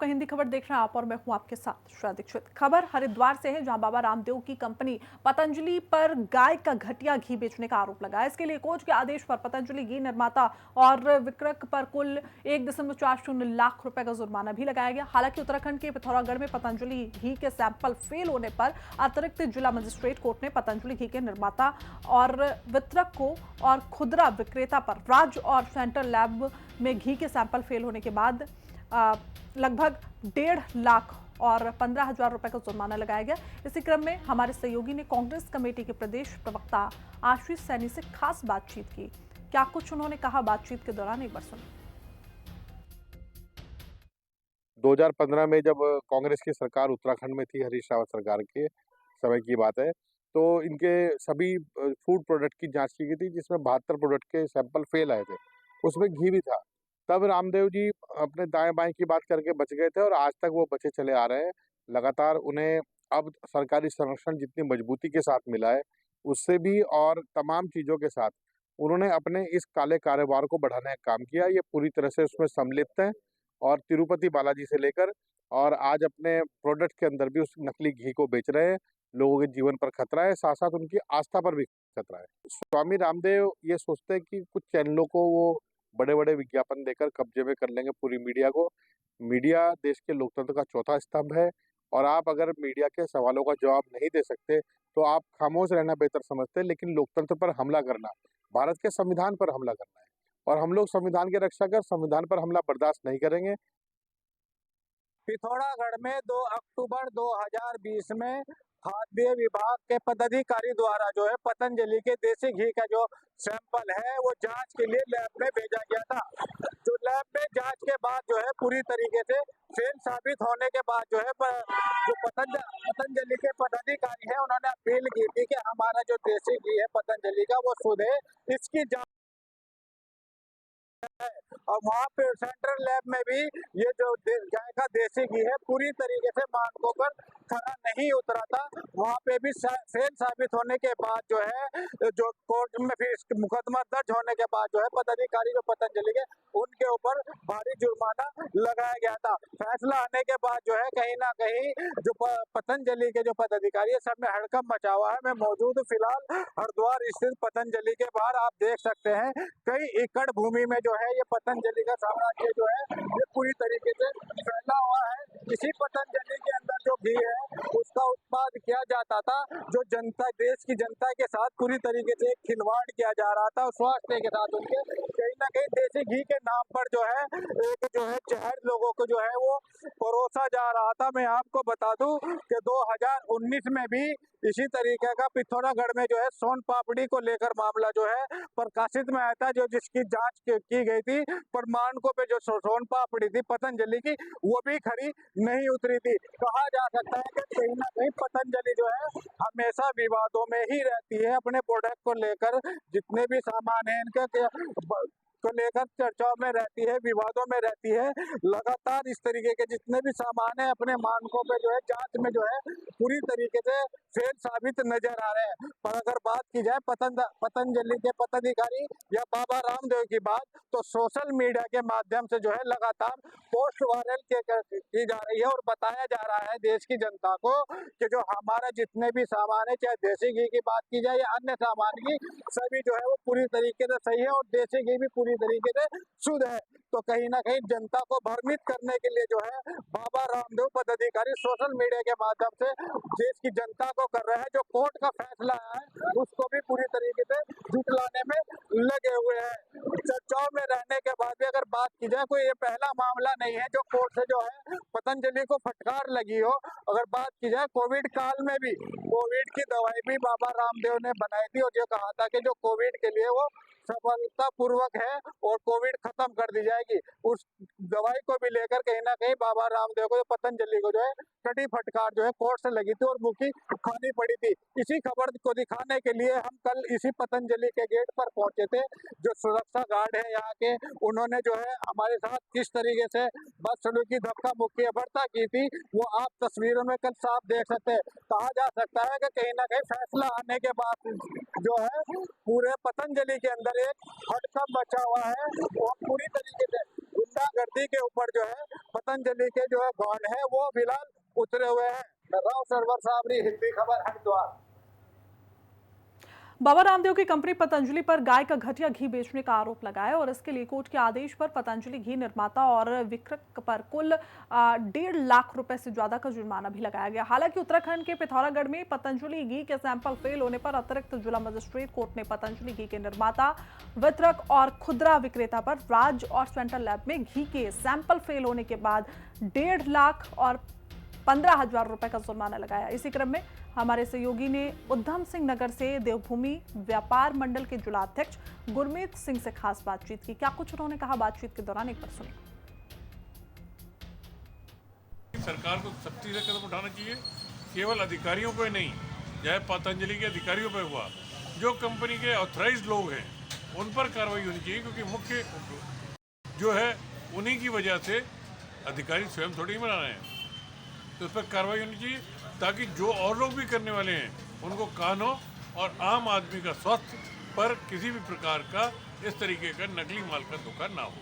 आपका हिंदी खबर देख रहे हैं आप और मैं हूं आपके साथ श्रेया दीक्षित। खबर हरिद्वार से है, जहां बाबा रामदेव की कंपनी पतंजलि पर गाय का घटिया घी बेचने का आरोप लगा है। इसके लिए कोर्ट के आदेश पर पतंजलि घी निर्माता और विक्रयक पर कुल 1.40 लाख रुपए का जुर्माना भी लगाया गया। हालांकि उत्तराखंड के पिथौरागढ़ में पतंजलि घी के सैंपल फेल होने पर अतिरिक्त जिला मजिस्ट्रेट कोर्ट ने पतंजलि घी के निर्माता और वितरक को और खुदरा विक्रेता पर राज्य और सेंट्रल लैब में घी के सैंपल फेल होने के बाद लगभग 1.5 लाख और 15,000 रुपए का जुर्माना लगाया गया। इसी क्रम में हमारे सहयोगी ने कांग्रेस कमेटी के प्रदेश प्रवक्ता आशीष सैनी से खास बातचीत की। क्या कुछ उन्होंने कहा बातचीत के दौरान, एक बार सुनिए। 2015 में जब कांग्रेस की सरकार उत्तराखंड में थी, हरीश रावत सरकार के समय की बात है, तो इनके सभी फूड प्रोडक्ट की जांच की गई थी, जिसमें 72 प्रोडक्ट के सैंपल फेल आए थे। उसमें घी भी था। तब रामदेव जी अपने दाएं बाएं की बात करके बच गए थे और आज तक वो बचे चले आ रहे हैं। लगातार उन्हें अब सरकारी संरक्षण जितनी मजबूती के साथ मिला है, उससे भी और तमाम चीज़ों के साथ उन्होंने अपने इस काले कारोबार को बढ़ाने का काम किया। ये पूरी तरह से उसमें सम्मिलित हैं और तिरुपति बालाजी से लेकर और आज अपने प्रोडक्ट के अंदर भी उस नकली घी को बेच रहे हैं। लोगों के जीवन पर खतरा है, साथ साथ उनकी आस्था पर भी खतरा है। स्वामी रामदेव ये सोचते हैं कि कुछ चैनलों को वो बड़े बड़े विज्ञापन देकर कब्जे में कर लेंगे पूरी मीडिया को। मीडिया देश के लोकतंत्र का चौथा स्तंभ है और आप अगर मीडिया के सवालों का जवाब नहीं दे सकते तो आप खामोश रहना बेहतर समझते हैं। लेकिन लोकतंत्र पर हमला करना, भारत के संविधान पर हमला करना है और हम लोग संविधान के रक्षक, संविधान पर हमला बर्दाश्त नहीं करेंगे। पिथौरागढ़ में 2 अक्टूबर 2020 में खाद्य विभाग के पदाधिकारी द्वारा जो है पतंजलि के देसी घी का जो सैंपल है वो जांच के लिए लैब में भेजा गया था। जो लैब में जांच के बाद जो है पूरी तरीके से फेल साबित होने के बाद जो है जो पतंजलि के पदाधिकारी है उन्होंने अपील की थी कि हमारा जो देसी घी है पतंजलि का वो शुद्ध है, इसकी जांच है। और वहाँ पे सेंट्रल लैब में भी ये जो गाय का देसी घी है पूरी तरीके से मानकों पर खरा नहीं उतरा था। वहाँ पे भी फेल साबित होने के बाद जो है जो कोर्ट में फिर मुकदमा दर्ज होने के बाद जो है पदाधिकारी जो पतंजलि के उनके ऊपर भारी जुर्माना लगाया गया था। फैसला आने के बाद जो है कहीं ना कहीं जो पतंजलि के जो पदाधिकारी है सब में हड़कंप मचा हुआ है। मैं मौजूद हूँ फिलहाल हरिद्वार स्थित पतंजलि के बाहर। आप देख सकते हैं कई एकड़ भूमि में जो है ये पतंजलि का साम्राज्य जो है ये पूरी तरीके से फैला हुआ है। इसी पतंजलि के अंदर जो घी है उसका उत्पाद किया जाता था, जो जनता, देश की जनता के साथ पूरी तरीके से खिलवाड़ किया जा रहा था। स्वास्थ्य के साथ उनके कहीं ना कहीं देसी घी के नाम पर जो है एक जो है जहर लोगों को जो है वो परोसा जा रहा था। मैं आपको बता दूं कि 2019 में भी इसी तरीके का पिथौरागढ़ में जो है सोन पापड़ी को लेकर मामला जो है प्रकाशित में आया था, जो जिसकी जांच की गई थी। प्रमाणकों पे जो सोन पापड़ी थी पतंजलि की वो भी खरी नहीं उतरी थी। कहा जा सकता है कि कहीं ना कहीं पतंजलि जो है हमेशा विवादों में ही रहती है। अपने प्रोडक्ट को लेकर जितने भी सामान है इनके को लेकर चर्चाओं में रहती है, विवादों में रहती है। लगातार इस तरीके के जितने भी सामान है अपने मानकों पे जो है जांच में जो है पूरी तरीके से फेल साबित नजर आ रहे हैं। पर अगर बात की जाए पतंजलि के पदाधिकारी या बाबा रामदेव की बात, तो सोशल मीडिया के माध्यम से जो है लगातार पोस्ट वायरल की जा रही है और बताया जा रहा है देश की जनता को कि जो हमारा जितने भी सामान है, चाहे देसी घी की बात की जाए या अन्य सामान की, सभी जो है वो पूरी तरीके से सही है और देसी घी भी पूरी तरीके से शुद्ध है। तो कहीं ना कहीं जनता को भ्रमित करने के लिए जो है बाबा रामदेव पदाधिकारी सोशल मीडिया के माध्यम से देश की जनता को कर रहे हैं। जो कोर्ट का फैसला है उसको भी पूरी तरीके से झुठलाने में लगे हुए हैं। चर्चाओं में रहने के बाद भी अगर बात की जाए, कोई ये पहला मामला नहीं है जो कोर्ट से जो है पतंजलि को फटकार लगी हो। अगर बात की जाए कोविड काल में भी कोविड की दवाई भी बाबा रामदेव ने बनाई थी और जो कहा था कि जो कोविड के लिए वो सफलता पूर्वक है और कोविड खत्म कर दी जाएगी। उस दवाई को भी लेकर कहीं ना कहीं बाबा रामदेव को, पतंजलि को जो है कड़ी फटकार जो है कोर्ट से लगी थी और मुक्ति खानी पड़ी थी। इसी खबर को दिखाने के लिए हम कल इसी पतंजलि के गेट पर पहुंचे थे। जो सुरक्षा गार्ड है यहाँ के, उन्होंने जो है हमारे साथ किस तरीके से बदसलूकी की धक्का मुक्की अभद्रता की थी वो आप तस्वीरों में कल साफ देख सकते हैं। कहा जा सकता है कि कहीं ना कहीं फैसला आने के बाद जो है पूरे पतंजलि के अंदर एक हड़कंप मचा हुआ है और पूरी तरीके से गुंडागर्दी के ऊपर जो है पतंजलि के जो है गॉड है वो फिलहाल उतरे हुए हैं। राव सरवर साबरी, हिंदी खबर, हरिद्वार। बाबा रामदेव की कंपनी पतंजलि पर गाय का घटिया घी बेचने का आरोप लगा है और इसके लिए कोर्ट के आदेश पर पतंजलि घी निर्माता और विक्रक पर कुल 1.5 लाख रुपए से ज्यादा का जुर्माना भी लगाया गया। हालांकि उत्तराखंड के पिथौरागढ़ में पतंजलि घी के सैंपल फेल होने पर अतिरिक्त जिला मजिस्ट्रेट कोर्ट ने पतंजलि घी के निर्माता, वितरक और खुदरा विक्रेता पर राज्य और सेंट्रल लैब में घी के सैंपल फेल होने के बाद 1.5 लाख और 15,000 रुपए का जुर्माना लगाया। इसी क्रम में हमारे सहयोगी ने उधम सिंह नगर से देवभूमि व्यापार मंडल के जिलाध्यक्ष गुरमीत सिंह से खास बातचीत की। क्या कुछ उन्होंने कहा बातचीत के दौरान, एक बार सुनिए। सरकार को सख्ती से कदम उठाना चाहिए, केवल अधिकारियों पे नहीं, चाहे पतंजलि के अधिकारियों पे हुआ, जो कंपनी के ऑथराइज्ड लोग हैं उन पर कार्रवाई होनी चाहिए, क्योंकि मुख्य जो है उन्हीं की वजह से अधिकारी स्वयं थोड़ी बना रहे हैं। तो उस पर कार्रवाई होनी चाहिए ताकि जो और लोग भी करने वाले हैं उनको कान हो और आम आदमी का स्वास्थ्य पर किसी भी प्रकार का इस तरीके का नकली माल का धोखा ना हो।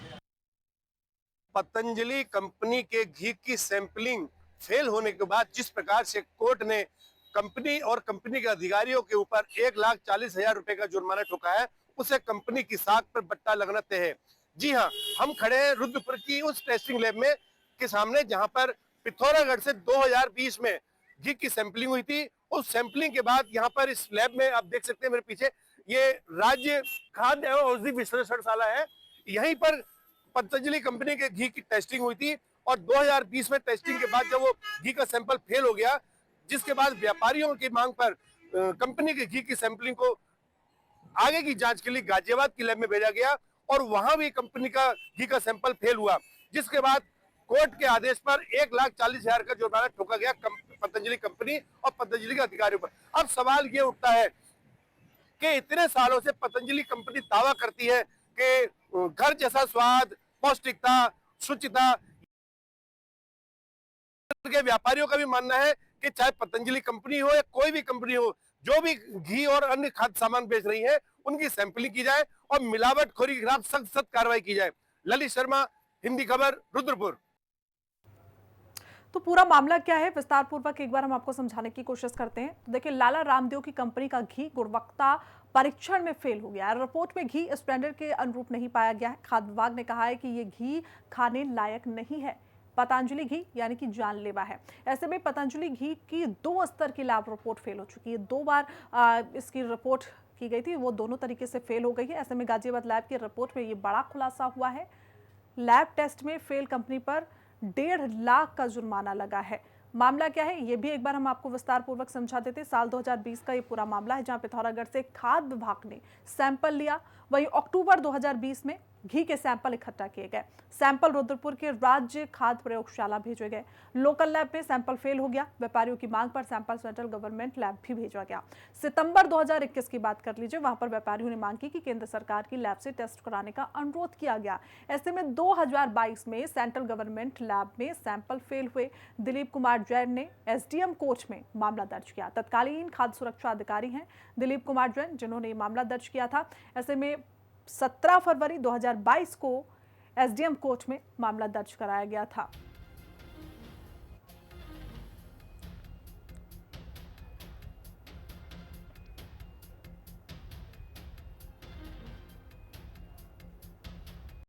पतंजलि कंपनी के घी की सैंपलिंग फेल होने के बाद जिस प्रकार से कोर्ट ने कंपनी और कंपनी के अधिकारियों के ऊपर 1,40,000 रुपए का जुर्माना ठोका है, उसे कंपनी की साख पर बट्टा लगना तय है। जी हाँ, हम खड़े हैं रुद्रपुर की उस टेस्टिंग लैब में के सामने जहां पर पिथौरागढ़ से 2020 में घी की सैंपलिंग हुई थी। उस सैंपलिंग के बाद यहाँ पर इस लैब में आप देख सकते हैं मेरे पीछे, ये राज्य खाद्य एवं औषधि विश्लेषणशाला है। यहीं पर पतंजलि कंपनी के घी की टेस्टिंग हुई थी और 2020 में टेस्टिंग के बाद जब वो घी का सैंपल फेल हो गया, जिसके बाद व्यापारियों की मांग पर कंपनी के घी की सैंपलिंग को आगे की जांच के लिए गाजियाबाद की लैब में भेजा गया और वहां भी कंपनी का घी का सैंपल फेल हुआ, जिसके बाद कोर्ट के आदेश पर 1,40,000 का जुर्माना ठोका गया पतंजलि कंपनी और पतंजलि के अधिकारियों पर। अब सवाल ये उठता है कि इतने सालों से पतंजलि कंपनी दावा करती है कि घर जैसा स्वाद, पौष्टिकता, शुचिता, के व्यापारियों का भी मानना है कि चाहे पतंजलि कंपनी हो या कोई भी कंपनी हो, जो भी घी और अन्य खाद्य सामान बेच रही है उनकी सैंपलिंग की जाए और मिलावटखोरी के खिलाफ सख्त कार्रवाई की जाए। ललित शर्मा, हिंदी खबर, रुद्रपुर। तो पूरा मामला क्या है, विस्तार पूर्वक एक बार हम आपको समझाने की कोशिश करते हैं। तो देखिए, लाला रामदेव की कंपनी का घी गुणवत्ता परीक्षण में फेल हो गया है। रिपोर्ट में घी स्टैंडर्ड के अनुरूप नहीं पाया गया है। खाद्य विभाग ने कहा है कि ये घी खाने लायक नहीं है। पतंजलि घी यानी कि जानलेवा है। ऐसे में पतंजलि घी की 2 स्तर की लैब रिपोर्ट फेल हो चुकी है। 2 बार इसकी रिपोर्ट की गई थी, वो दोनों तरीके से फेल हो गई है। ऐसे में गाजियाबाद लैब की रिपोर्ट में ये बड़ा खुलासा हुआ है। लैब टेस्ट में फेल कंपनी पर 1.5 लाख का जुर्माना लगा है। मामला क्या है, ये भी एक बार हम आपको विस्तार पूर्वक समझा देते। साल 2020 का ये पूरा मामला है, जहां पिथौरागढ़ से खाद्य विभाग ने सैंपल लिया। वहीं अक्टूबर 2020 में घी के सैंपल इकट्ठा किए गए। सैंपल रुद्रपुर के राज्य खाद्य प्रयोगशाला भेजे गए। लोकल लैब में सैंपल फेल हो गया। व्यापारियों की मांग पर सैंपल सेंट्रल गवर्नमेंट लैब भी भेजा गया। सितंबर 2021 की बात कर लीजिए, वहां पर व्यापारियों ने मांग की कि केंद्र सरकार की लैब से टेस्ट कराने का अनुरोध किया गया। ऐसे में 2022 में सेंट्रल गवर्नमेंट लैब में सैंपल फेल हुए। दिलीप कुमार जैन ने एसडीएम कोर्ट में मामला दर्ज किया। तत्कालीन खाद्य सुरक्षा अधिकारी हैं दिलीप कुमार जैन, जिन्होंने ये मामला दर्ज किया था। ऐसे में 17 फरवरी 2022 को एसडीएम कोर्ट में मामला दर्ज कराया गया था।